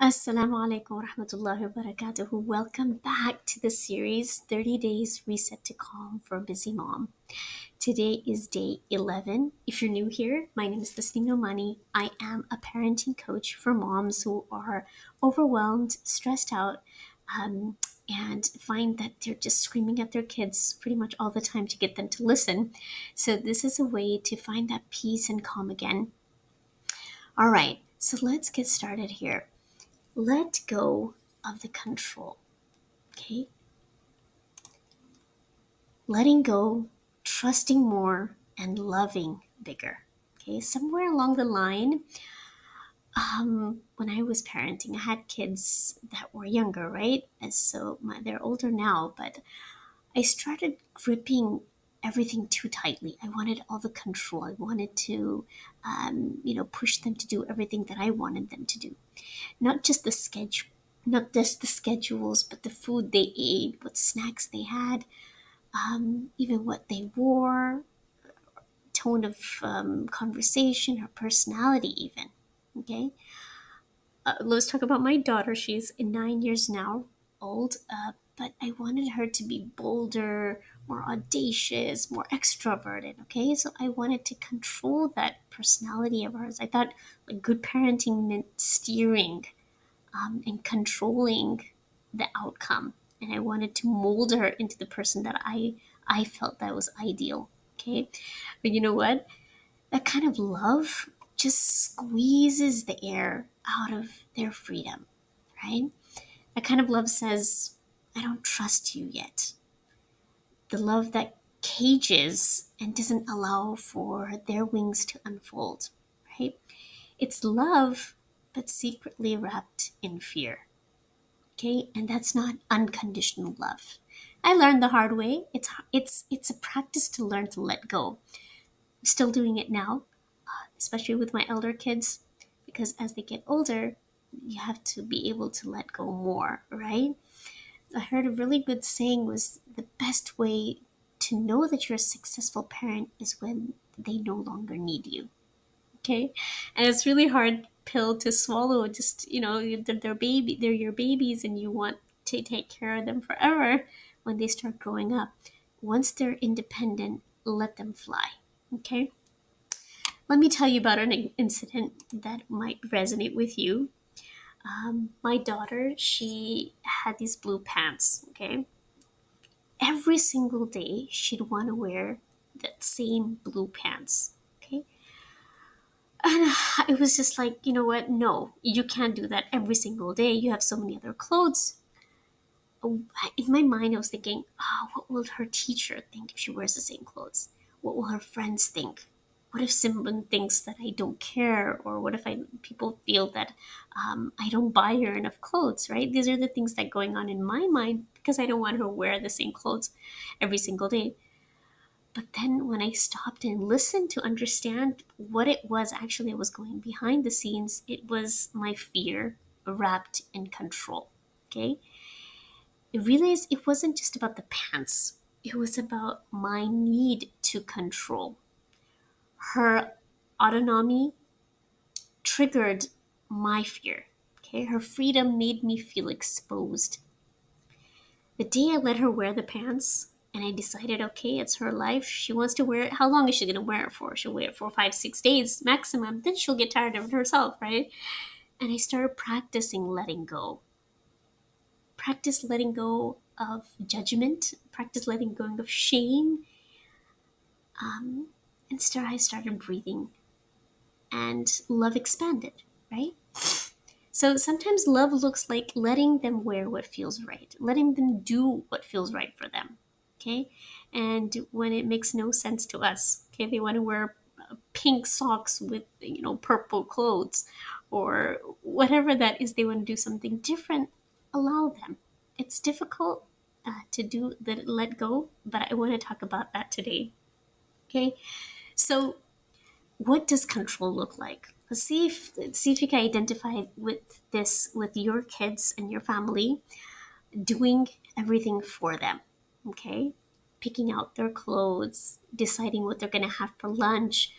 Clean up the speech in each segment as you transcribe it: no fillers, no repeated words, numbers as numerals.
Assalamu alaikum wa rahmatullahi wa barakatuhu. Welcome back to the series 30 Days Reset to Calm for a Busy Mom. Today is day 11. If you're new here, my name is Tasneem Nomani. I am a parenting coach for moms who are overwhelmed, stressed out, and find that they're just screaming at their kids pretty much all the time to get them to listen. So, this is a way to find that peace and calm again. All right, so let's get started here. Let go of the control. Okay? Letting go, trusting more, and loving bigger. Okay? Somewhere along the line, when I was parenting, I had kids that were younger, right? And so they're older now, but I started gripping everything too tightly. I wanted all the control. I wanted to, push them to do everything that I wanted them to do. Not just the schedule, not just the schedules, but the food they ate, what snacks they had, even what they wore, tone of conversation, her personality, even. Okay, let's talk about my daughter. She's 9 years now old, but I wanted her to be bolder, more audacious, more extroverted. Okay, so I wanted to control that personality of hers. I thought like good parenting meant steering and controlling the outcome. And I wanted to mold her into the person that I felt that was ideal. Okay. But you know what? That kind of love just squeezes the air out of their freedom, right? That kind of love says, I don't trust you yet. The love that cages and doesn't allow for their wings to unfold, right? It's love, but secretly wrapped in fear. Okay, and that's not unconditional love. I learned the hard way. It's a practice to learn to let go. I'm still doing it now, especially with my elder kids, because as they get older, you have to be able to let go more, right? I heard a really good saying was the best way to know that you're a successful parent is when they no longer need you. Okay, and it's really hard pill to swallow. Just they're your babies and you want to take care of them forever. When they start growing up, once they're independent, let them fly. Okay, let me tell you about an incident that might resonate with you. My daughter, she had these blue pants. Okay, every single day she'd want to wear that same blue pants. Okay, and it was just like, you know what? No, you can't do that every single day. You have so many other clothes. In my mind, I was thinking, what will her teacher think if she wears the same clothes? What will her friends think? What if someone thinks that I don't care, or what if people feel that I don't buy her enough clothes? Right? These are the things that are going on in my mind because I don't want her to wear the same clothes every single day. But then when I stopped and listened to understand what it was actually I was going behind the scenes, it was my fear wrapped in control. Okay? I realized it wasn't just about the pants. It was about my need to control. Her autonomy triggered my fear. Okay? Her freedom made me feel exposed. The day I let her wear the pants, and I decided, okay, it's her life. She wants to wear it. How long is she going to wear it for? She'll wear it for 5, 6 days maximum. Then she'll get tired of it herself, right? And I started practicing letting go. Practice letting go of judgment. Practice letting go of shame. Instead, I started breathing, and love expanded, right? So sometimes love looks like letting them wear what feels right, letting them do what feels right for them. Okay. And when it makes no sense to us, okay, they want to wear pink socks with, purple clothes or whatever that is, they want to do something different, allow them. It's difficult to do the let go, but I want to talk about that today. Okay. So what does control look like? Let's see if you can identify with this with your kids and your family, doing everything for them. Okay, picking out their clothes, deciding what they're going to have for lunch,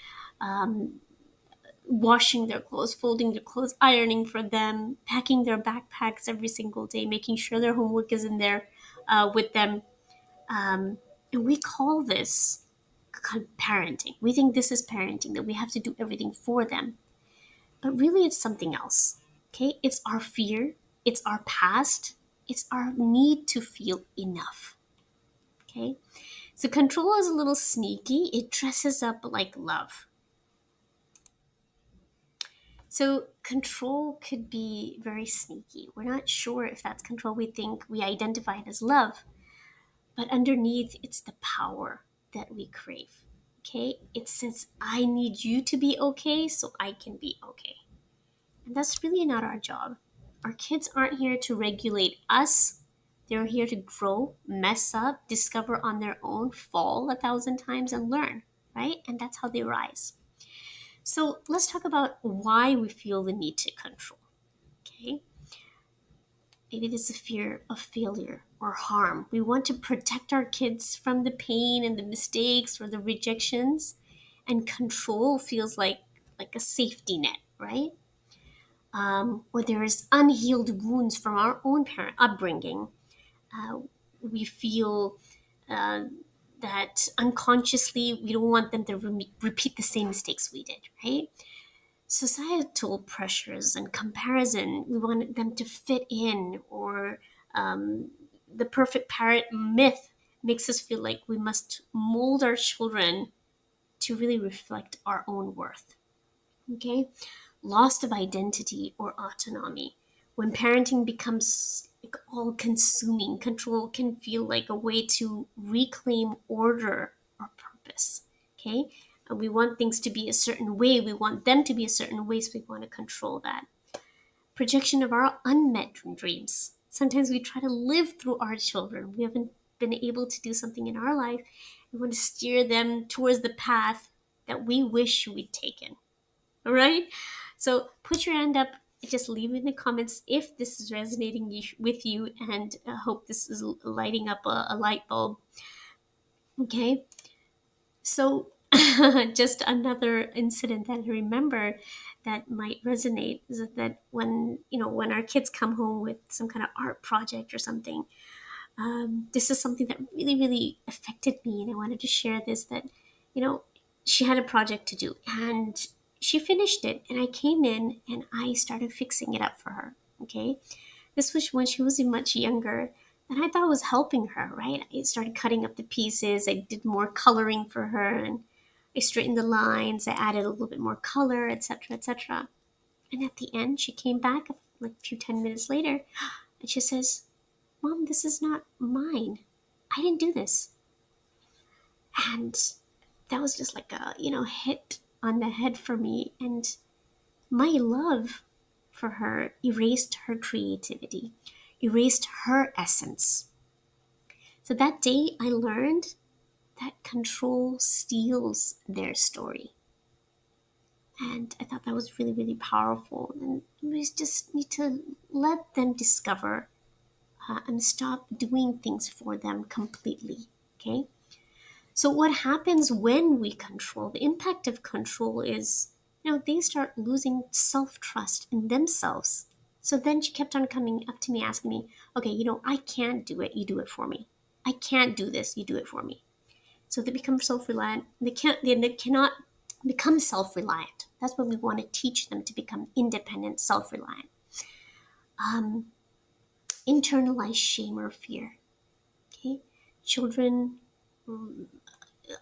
washing their clothes, folding their clothes, ironing for them, packing their backpacks every single day, making sure their homework is in there with them. And we call this parenting. We think this is parenting, that we have to do everything for them. But really, it's something else. Okay? It's our fear, it's our past, it's our need to feel enough. Okay? So, control is a little sneaky, it dresses up like love. So, control could be very sneaky. We're not sure if that's control. We think we identify it as love, but underneath, it's the power that we crave. Okay? It says, I need you to be okay so I can be okay. And that's really not our job. Our kids aren't here to regulate us. They're here to grow, mess up, discover on their own, fall 1,000 times, and learn, right? And that's how they rise. So let's talk about why we feel the need to control. Okay? Maybe there's a fear of failure or harm. We want to protect our kids from the pain and the mistakes or the rejections. And control feels like a safety net, right? Or there's unhealed wounds from our own parent upbringing. Uh, we feel uh, that unconsciously we don't want them to repeat the same mistakes we did, right? Societal pressures and comparison, we want them to fit in, or the perfect parent myth makes us feel like we must mold our children to really reflect our own worth. Okay? Loss of identity or autonomy. When parenting becomes like all consuming, control can feel like a way to reclaim order or purpose. Okay? And we want things to be a certain way, we want them to be a certain way, so we want to control that. Projection of our unmet dreams. Sometimes we try to live through our children. We haven't been able to do something in our life. We want to steer them towards the path that we wish we'd taken. All right? So put your hand up. Just leave in the comments if this is resonating with you, and I hope this is lighting up a light bulb. Okay? So, just another incident that I remember that might resonate is that when our kids come home with some kind of art project or something, this is something that really, really affected me, and I wanted to share this. That you know, she had a project to do, and she finished it, and I came in and I started fixing it up for her. Okay, this was when she was much younger, and I thought I was helping her. Right, I started cutting up the pieces. I did more coloring for her, and I straightened the lines. I added a little bit more color, etc., etc. And at the end, she came back like a few 10 minutes later, and she says, Mom, this is not mine. I didn't do this. And that was just like a, hit on the head for me. And my love for her erased her creativity, erased her essence. So that day I learned that control steals their story. And I thought that was really, really powerful. And we just need to let them discover and stop doing things for them completely. Okay? So, what happens when we control? The impact of control is, they start losing self trust in themselves. So then she kept on coming up to me, asking me, okay, I can't do it. You do it for me. I can't do this. You do it for me. So they become self reliant. They cannot become self reliant. That's what we want to teach them, to become independent, self reliant. Um, Internalized shame or fear. Okay? Children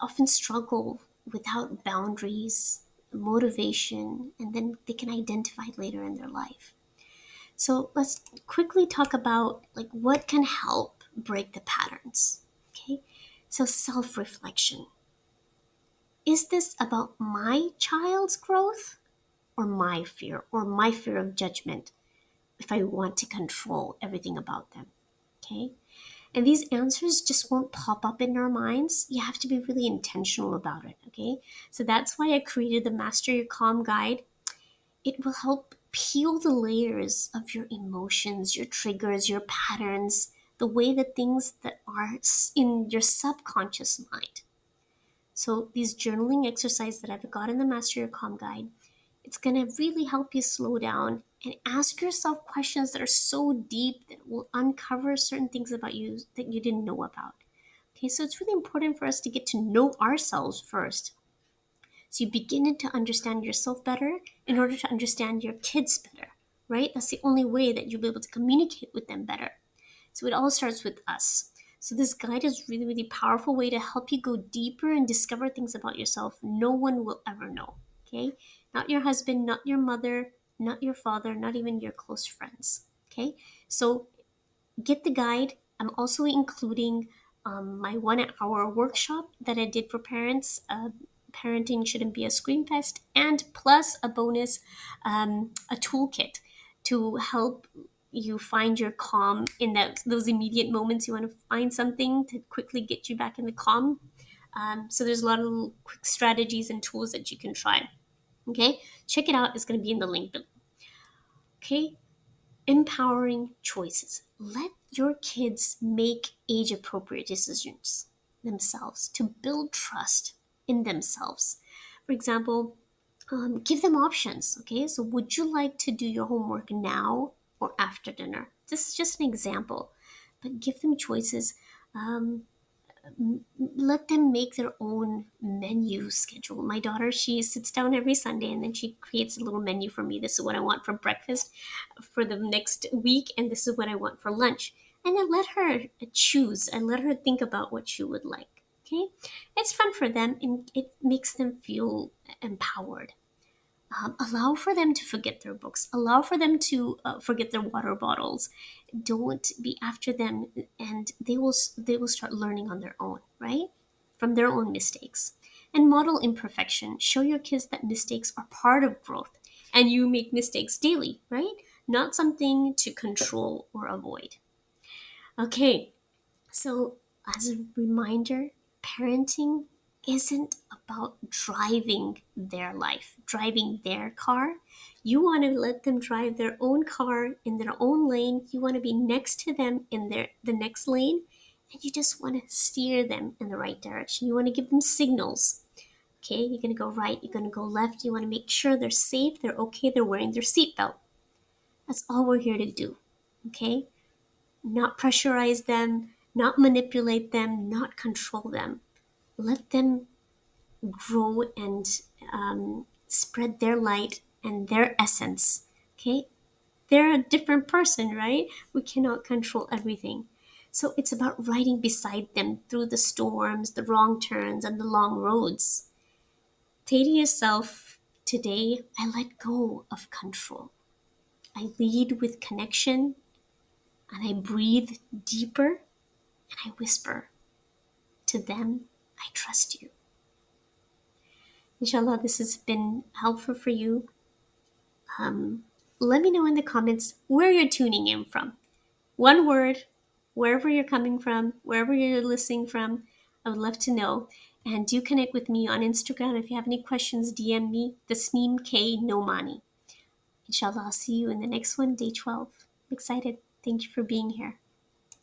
often struggle without boundaries, motivation, and then they can identify it later in their life. So let's quickly talk about like what can help break the patterns. Okay? So self-reflection. Is this about my child's growth or my fear of judgment if I want to control everything about them? Okay? And these answers just won't pop up in our minds. You have to be really intentional about it, okay? So that's why I created the Master Your Calm guide. It will help peel the layers of your emotions, your triggers, your patterns, the way that things that are in your subconscious mind. So these journaling exercises that I've got in the Master Your Calm guide, It's going to really help you slow down and ask yourself questions that are so deep that will uncover certain things about you that you didn't know about. Okay, so it's really important for us to get to know ourselves first. So you begin to understand yourself better in order to understand your kids better, right? That's the only way that you'll be able to communicate with them better. So it all starts with us. So this guide is really, really powerful way to help you go deeper and discover things about yourself no one will ever know. Okay? Not your husband, not your mother, not your father, not even your close friends. Okay? So get the guide. I'm also including my 1 hour workshop that I did for parents. Parenting shouldn't be a screen fest, and plus a bonus, a toolkit to help you find your calm in those immediate moments you want to find something to quickly get you back in the calm. So there's a lot of little quick strategies and tools that you can try. Okay, check it out. It's going to be in the link below. Okay, empowering choices. Let your kids make age appropriate decisions themselves to build trust in themselves. For example, give them options. Okay, so would you like to do your homework now or after dinner? This is just an example, but give them choices. Um, Let them make their own menu schedule. My daughter, she sits down every Sunday and then she creates a little menu for me. This is what I want for breakfast for the next week, and this is what I want for lunch. And I let her choose. I let her think about what she would like. Okay, it's fun for them and it makes them feel empowered. Allow for them to forget their books. Allow for them to forget their water bottles. Don't be after them, and they will start learning on their own, right, from their own mistakes. And model imperfection. Show your kids that mistakes are part of growth, and you make mistakes daily, right? Not something to control or avoid. Okay, so, as a reminder, parenting isn't about driving their life, driving their car. You want to let them drive their own car in their own lane. You want to be next to them in the next lane, and you just want to steer them in the right direction. You want to give them signals. Okay, you're going to go right, you're going to go left. You want to make sure they're safe, they're okay, they're wearing their seatbelt. That's all we're here to do. Okay? Not pressurize them, not manipulate them, not control them. Let them grow and spread their light and their essence. Okay? They're a different person, right? We cannot control everything. So it's about riding beside them through the storms, the wrong turns, and the long roads. Say to yourself, today I let go of control. I lead with connection and I breathe deeper and I whisper to them, I trust you. Inshallah, this has been helpful for you. Let me know in the comments where you're tuning in from. One word, wherever you're coming from, wherever you're listening from, I would love to know. And do connect with me on Instagram. If you have any questions, DM me, Tasneem K Nomani. Inshallah, I'll see you in the next one, day 12. I'm excited. Thank you for being here.